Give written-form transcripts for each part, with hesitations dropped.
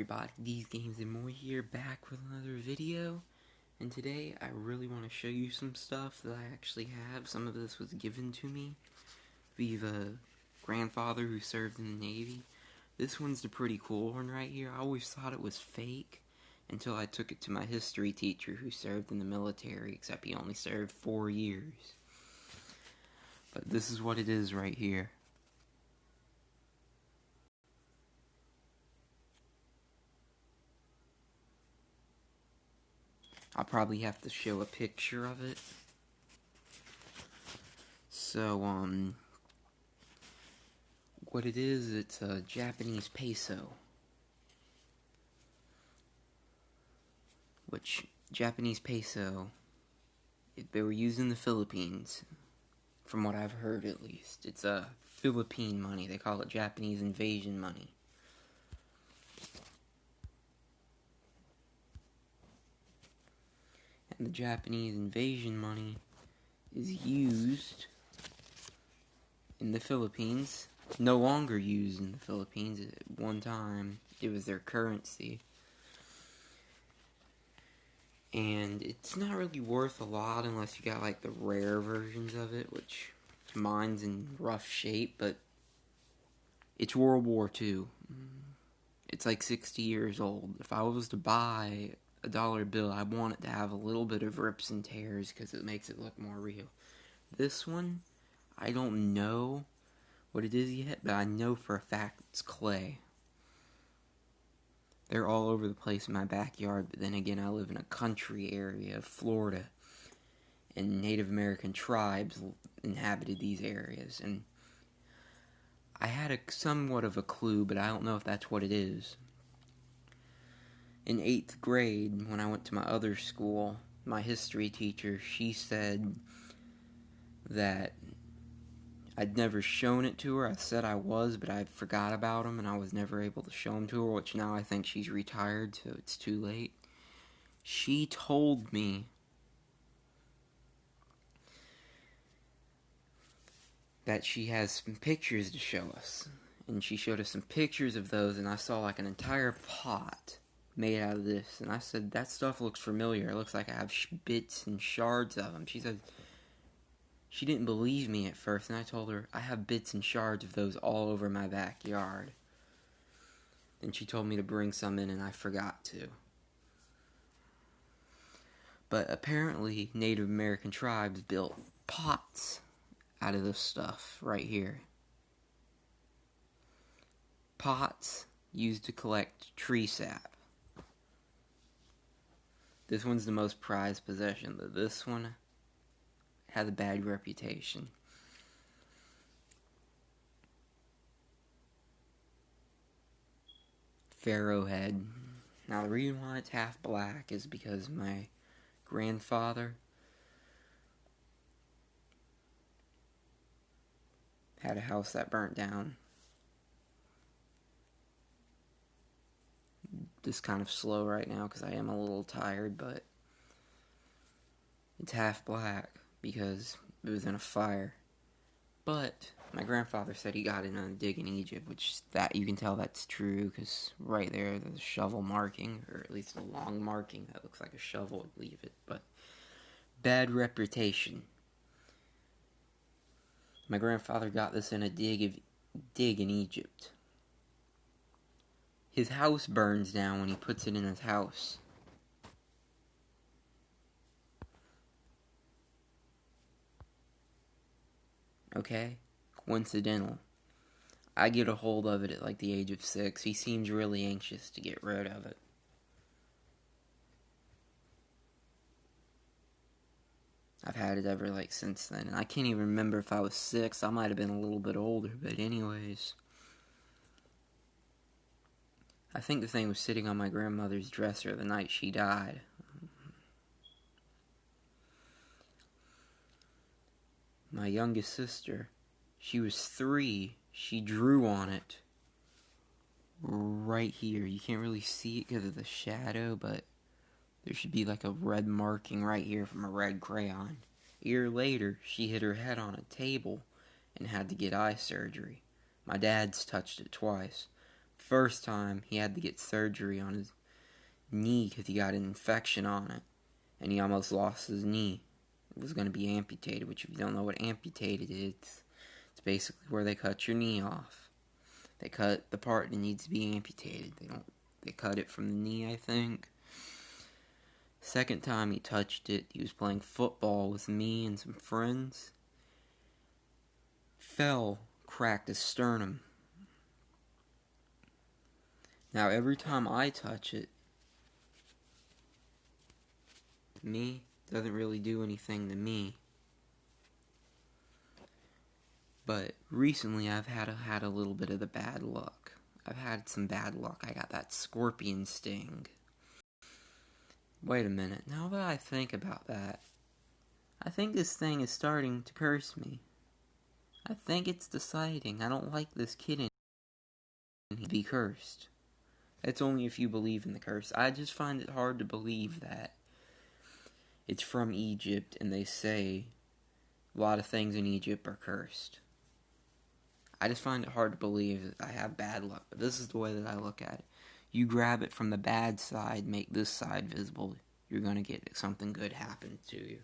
Everybody, These Games and More here, back with another video. And today I really want to show you some stuff that I actually have. Some of this was given to me via a grandfather who served in the Navy. This one's the pretty cool one right here. I always thought it was fake until I took it to my history teacher who served in the military, except he only served 4 years. But this is what it is right here. I'll probably have to show a picture of it. So, what it is, it's a Japanese peso. Which, Japanese peso, they were used in the Philippines, from what I've heard at least. It's a Philippine money. They call it Japanese invasion money. And the Japanese invasion money is used in the Philippines. No longer used in the Philippines. At one time, it was their currency. And it's not really worth a lot unless you got like the rare versions of it, which mine's in rough shape, but it's World War II. It's like 60 years old. If I was to buy a dollar bill, I want it to have a little bit of rips and tears because it makes it look more real. This one, I don't know what it is yet, but I know for a fact it's clay. They're all over the place in my backyard, but then again, I live in a country area of Florida, and Native American tribes inhabited these areas, and I had somewhat of a clue, but I don't know if that's what it is. In 8th grade, when I went to my other school, my history teacher, she said that I'd never shown it to her. I said I was, but I forgot about them, and I was never able to show them to her, which now I think she's retired, so it's too late. She told me that she has some pictures to show us, and she showed us some pictures of those, and I saw like an entire pot made out of this, and I said, that stuff looks familiar. It looks like I have bits and shards of them. She said she didn't believe me at first, and I told her, I have bits and shards of those all over my backyard. Then she told me to bring some in, and I forgot to. But apparently, Native American tribes built pots out of this stuff right here. Pots used to collect tree sap. This one's the most prized possession, but this one had a bad reputation. Pharaoh head. Now the reason why it's half black is because my grandfather had a house that burnt down. This kind of slow right now because I am a little tired, but it's half black because it was in a fire. But my grandfather said he got it on a dig in Egypt, which that you can tell that's true because right there's a shovel marking, or at least a long marking that looks like a shovel would leave it. But bad reputation. My grandfather got this in a dig in Egypt. His house burns down when he puts it in his house. Okay? Coincidental. I get a hold of it at like the age of 6. He seems really anxious to get rid of it. I've had it ever like since then. And I can't even remember if I was 6. I might have been a little bit older, but anyways. I think the thing was sitting on my grandmother's dresser the night she died. My youngest sister, she was 3. She drew on it right here. You can't really see it because of the shadow, but there should be like a red marking right here from a red crayon. A year later, she hit her head on a table and had to get eye surgery. My dad's touched it twice. first time, he had to get surgery on his knee because he got an infection on it. And he almost lost his knee. It was going to be amputated, which if you don't know what amputated is, it's basically where they cut your knee off. They cut the part that needs to be amputated. They cut it from the knee, I think. Second time he touched it, he was playing football with me and some friends. Fell, cracked his sternum. Now every time I touch it, me, doesn't really do anything to me. But recently I've had a little bit of the bad luck. I've had some bad luck. I got that scorpion sting. Wait a minute, now that I think about that, I think this thing is starting to curse me. I think it's deciding I don't like this kid to be cursed. It's only if you believe in the curse. I just find it hard to believe that it's from Egypt and they say a lot of things in Egypt are cursed. I just find it hard to believe that I have bad luck, but this is the way that I look at it. You grab it from the bad side, make this side visible, you're going to get something good happen to you.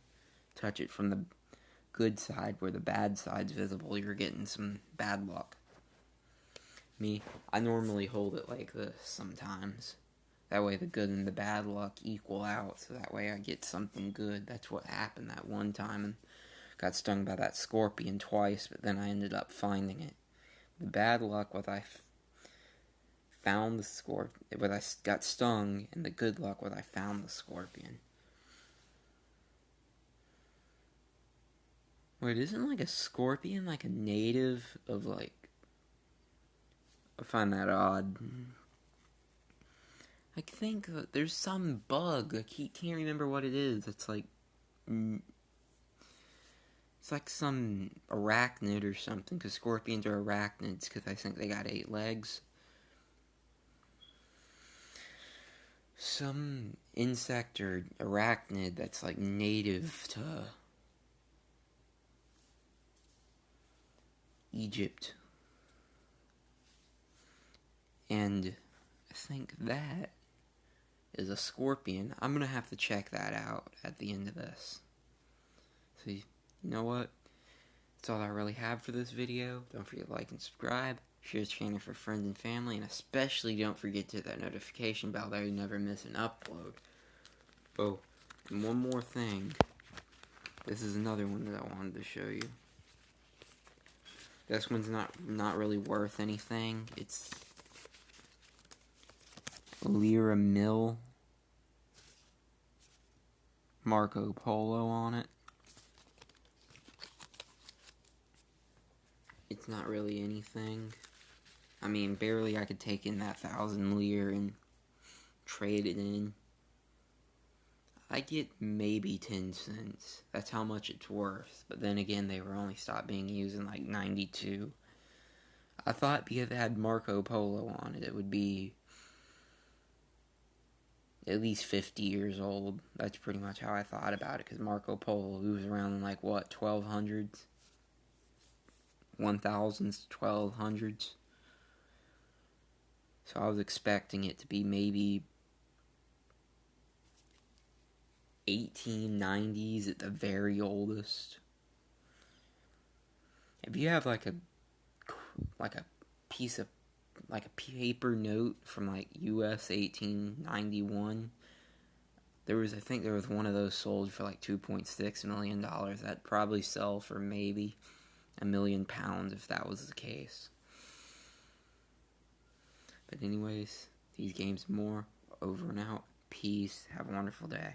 Touch it from the good side where the bad side's visible, you're getting some bad luck. Me, I normally hold it like this sometimes. That way the good and the bad luck equal out, so that way I get something good. That's what happened that one time, and got stung by that scorpion twice, but then I ended up finding it. The bad luck was I found the scorpion, when I got stung, and the good luck was I found the scorpion. Wait, isn't like a scorpion like a native of like... I find that odd. I think there's some bug, I can't remember what it is, it's like some arachnid or something, because scorpions are arachnids, because I think they got 8 legs. Some insect or arachnid that's like native to Egypt. And I think that is a scorpion. I'm going to have to check that out at the end of this. So, you know what? That's all I really have for this video. Don't forget to like and subscribe. Share this channel for friends and family. And especially don't forget to hit that notification bell there you never miss an upload. Oh, and one more thing. This is another one that I wanted to show you. This one's not really worth anything. It's Lira Mill Marco Polo on it. It's not really anything. I mean, barely I could take in that 1,000 lire and trade it in. I get maybe 10 cents. That's how much it's worth. But then again, they were only stopped being used in like 92. I thought because it had Marco Polo on it, it would be at least 50 years old. That's pretty much how I thought about it, because Marco Polo, he was around in like, what, 1200s? 1000s, 1200s. So I was expecting it to be maybe 1890s at the very oldest. If you have like a piece of like a paper note from like US 1891, I think there was one of those sold for like $2.6 million. That'd probably sell for maybe £1 million if that was the case. But anyways, these games more over and out. Peace. Have a wonderful day.